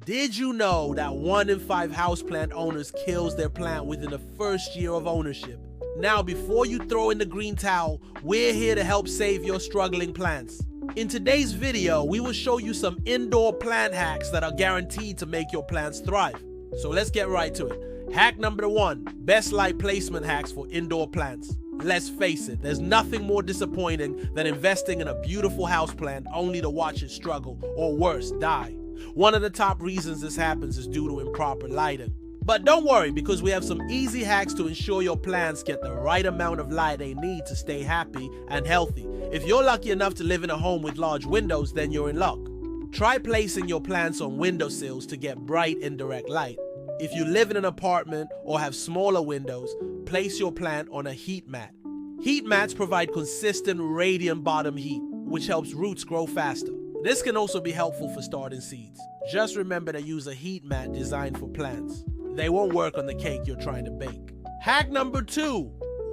Did you know that 1 in 5 houseplant owners kills their plant within the first year of ownership? Now, before you throw in the green towel, we're here to help save your struggling plants. In today's video, we will show you some indoor plant hacks that are guaranteed to make your plants thrive. So let's get right to it. Hack number 1, best light placement hacks for indoor plants. Let's face it, there's nothing more disappointing than investing in a beautiful houseplant only to watch it struggle, or worse, die. One of the top reasons this happens is due to improper lighting. But don't worry, because we have some easy hacks to ensure your plants get the right amount of light they need to stay happy and healthy. If you're lucky enough to live in a home with large windows, then you're in luck. Try placing your plants on windowsills to get bright indirect light. If you live in an apartment or have smaller windows, place your plant on a heat mat. Heat mats provide consistent radiant bottom heat, which helps roots grow faster. This can also be helpful for starting seeds. Just remember to use a heat mat designed for plants. They won't work on the cake you're trying to bake. Hack number 2,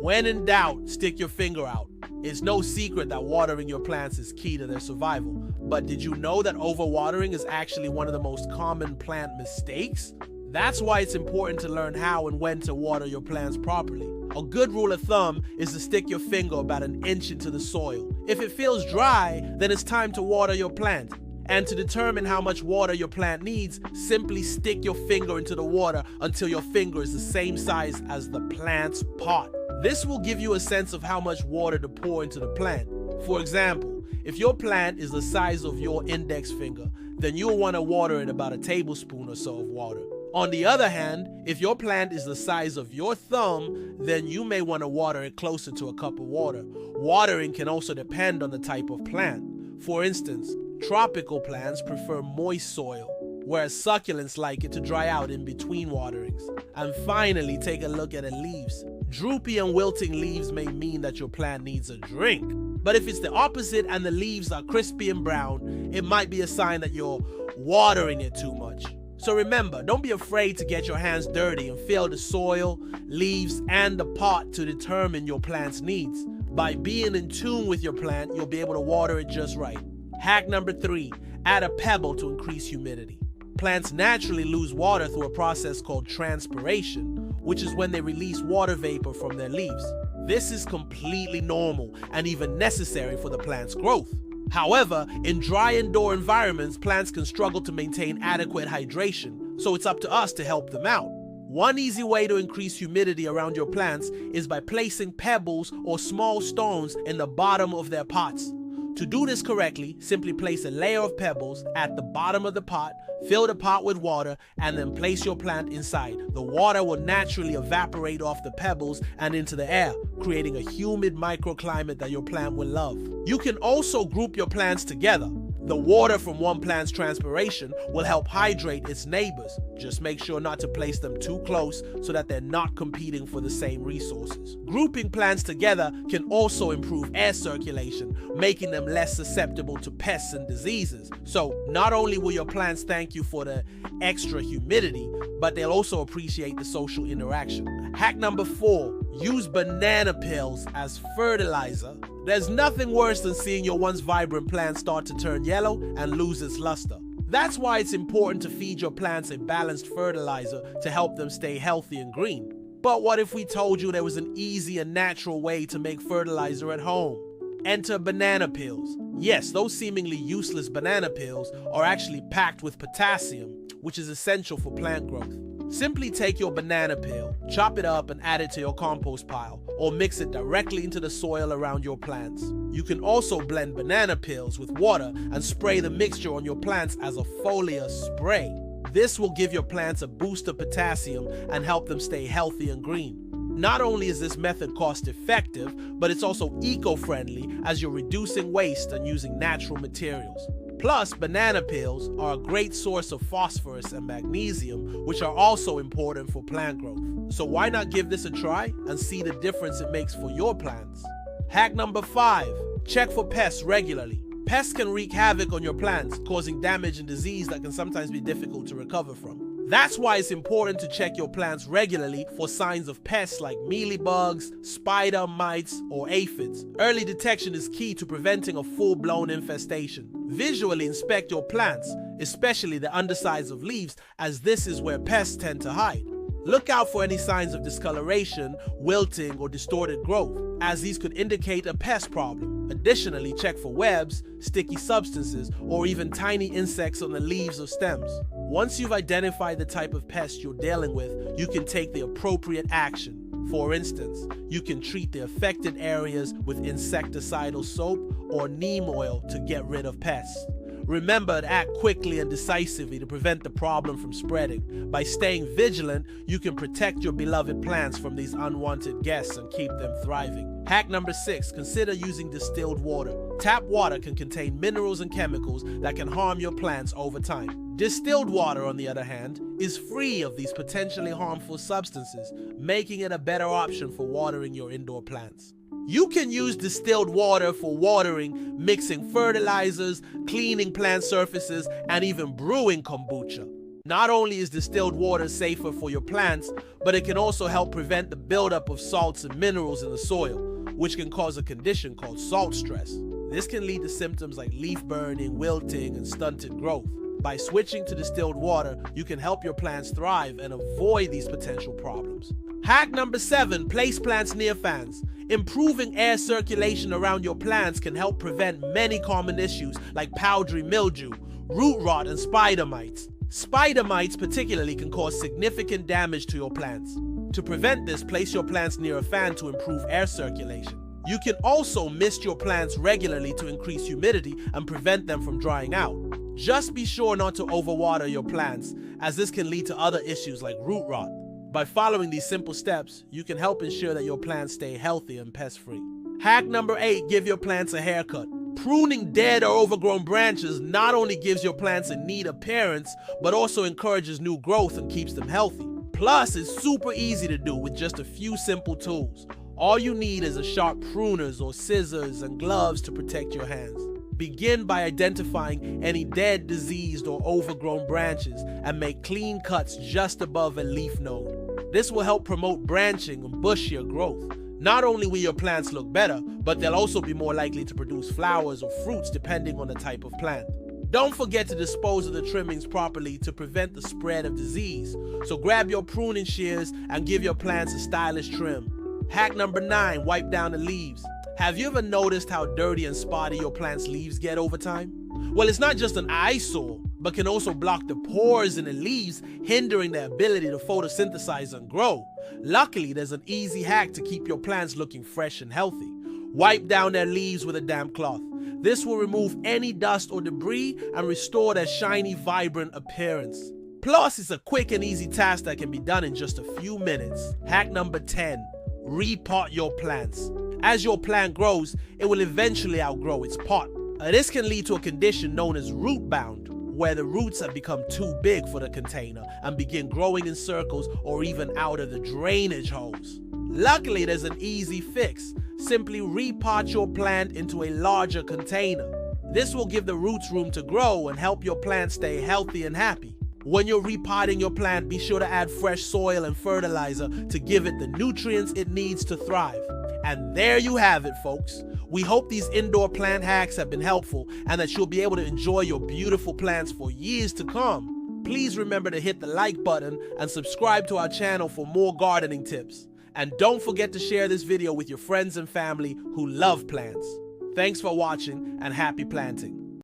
when in doubt, stick your finger out. It's no secret that watering your plants is key to their survival. But did you know that overwatering is actually one of the most common plant mistakes? That's why it's important to learn how and when to water your plants properly. A good rule of thumb is to stick your finger about an inch into the soil. If it feels dry, then it's time to water your plant. And to determine how much water your plant needs, simply stick your finger into the water until your finger is the same size as the plant's pot. This will give you a sense of how much water to pour into the plant. For example, if your plant is the size of your index finger, then you'll want to water it about a tablespoon or so of water. On the other hand, if your plant is the size of your thumb, then you may want to water it closer to a cup of water. Watering can also depend on the type of plant. For instance, tropical plants prefer moist soil, whereas succulents like it to dry out in between waterings. And finally, take a look at the leaves. Droopy and wilting leaves may mean that your plant needs a drink. But if it's the opposite and the leaves are crispy and brown, it might be a sign that you're watering it too much. So remember, don't be afraid to get your hands dirty and feel the soil, leaves, and the pot to determine your plant's needs. By being in tune with your plant, you'll be able to water it just right. Hack number 3, add a pebble to increase humidity. Plants naturally lose water through a process called transpiration, which is when they release water vapor from their leaves. This is completely normal and even necessary for the plant's growth. However, in dry indoor environments, plants can struggle to maintain adequate hydration, so it's up to us to help them out. One easy way to increase humidity around your plants is by placing pebbles or small stones in the bottom of their pots. To do this correctly, simply place a layer of pebbles at the bottom of the pot, fill the pot with water, and then place your plant inside. The water will naturally evaporate off the pebbles and into the air, creating a humid microclimate that your plant will love. You can also group your plants together. The water from one plant's transpiration will help hydrate its neighbors. Just make sure not to place them too close so that they're not competing for the same resources. Grouping plants together can also improve air circulation, making them less susceptible to pests and diseases. So not only will your plants thank you for the extra humidity, but they'll also appreciate the social interaction. Hack number 4, use banana peels as fertilizer. There's nothing worse than seeing your once vibrant plant start to turn yellow and lose its luster. That's why it's important to feed your plants a balanced fertilizer to help them stay healthy and green. But what if we told you there was an easy and natural way to make fertilizer at home? Enter banana peels. Yes, those seemingly useless banana peels are actually packed with potassium, which is essential for plant growth. Simply take your banana peel, chop it up and add it to your compost pile, or mix it directly into the soil around your plants. You can also blend banana peels with water and spray the mixture on your plants as a foliar spray. This will give your plants a boost of potassium and help them stay healthy and green. Not only is this method cost-effective, but it's also eco-friendly as you're reducing waste and using natural materials. Plus, banana peels are a great source of phosphorus and magnesium, which are also important for plant growth. So why not give this a try and see the difference it makes for your plants? Hack number 5, check for pests regularly. Pests can wreak havoc on your plants, causing damage and disease that can sometimes be difficult to recover from. That's why it's important to check your plants regularly for signs of pests like mealybugs, spider mites, or aphids. Early detection is key to preventing a full-blown infestation. Visually inspect your plants. especially the undersides of leaves, as this is where pests tend to hide. Look out for any signs of discoloration, wilting, or distorted growth, as these could indicate a pest problem. Additionally, check for webs, sticky substances, or even tiny insects on the leaves or stems. Once you've identified the type of pest you're dealing with, you can take the appropriate action. For instance, you can treat the affected areas with insecticidal soap or neem oil to get rid of pests. Remember to act quickly and decisively to prevent the problem from spreading. By staying vigilant, you can protect your beloved plants from these unwanted guests and keep them thriving. Hack number 6, consider using distilled water. Tap water can contain minerals and chemicals that can harm your plants over time. Distilled water, on the other hand, is free of these potentially harmful substances, making it a better option for watering your indoor plants. You can use distilled water for watering, mixing fertilizers, cleaning plant surfaces, and even brewing kombucha. Not only is distilled water safer for your plants, but it can also help prevent the buildup of salts and minerals in the soil, which can cause a condition called salt stress. This can lead to symptoms like leaf burning, wilting, and stunted growth. By switching to distilled water, you can help your plants thrive and avoid these potential problems. Hack number 7, place plants near fans. Improving air circulation around your plants can help prevent many common issues like powdery mildew, root rot, and spider mites. Spider mites particularly can cause significant damage to your plants. To prevent this, place your plants near a fan to improve air circulation. You can also mist your plants regularly to increase humidity and prevent them from drying out. Just be sure not to overwater your plants, as this can lead to other issues like root rot. By following these simple steps, you can help ensure that your plants stay healthy and pest-free. Hack number 8, give your plants a haircut. Pruning dead or overgrown branches not only gives your plants a neat appearance, but also encourages new growth and keeps them healthy. Plus, it's super easy to do with just a few simple tools. All you need is a sharp pruners or scissors and gloves to protect your hands. Begin by identifying any dead, diseased, or overgrown branches and make clean cuts just above a leaf node. This will help promote branching and bushier growth. Not only will your plants look better, but they'll also be more likely to produce flowers or fruits depending on the type of plant. Don't forget to dispose of the trimmings properly to prevent the spread of disease. So grab your pruning shears and give your plants a stylish trim. Hack number 9, wipe down the leaves. Have you ever noticed how dirty and spotty your plant's leaves get over time? Well, it's not just an eyesore, but can also block the pores in the leaves, hindering their ability to photosynthesize and grow. Luckily, there's an easy hack to keep your plants looking fresh and healthy. Wipe down their leaves with a damp cloth. This will remove any dust or debris and restore their shiny, vibrant appearance. Plus, it's a quick and easy task that can be done in just a few minutes. Hack number 10, repot your plants. As your plant grows, it will eventually outgrow its pot. This can lead to a condition known as root bound, where the roots have become too big for the container and begin growing in circles or even out of the drainage holes. Luckily, there's an easy fix. Simply repot your plant into a larger container. This will give the roots room to grow and help your plant stay healthy and happy. When you're repotting your plant, be sure to add fresh soil and fertilizer to give it the nutrients it needs to thrive. And there you have it, folks. We hope these indoor plant hacks have been helpful and that you'll be able to enjoy your beautiful plants for years to come. Please remember to hit the like button and subscribe to our channel for more gardening tips. And don't forget to share this video with your friends and family who love plants. Thanks for watching and happy planting.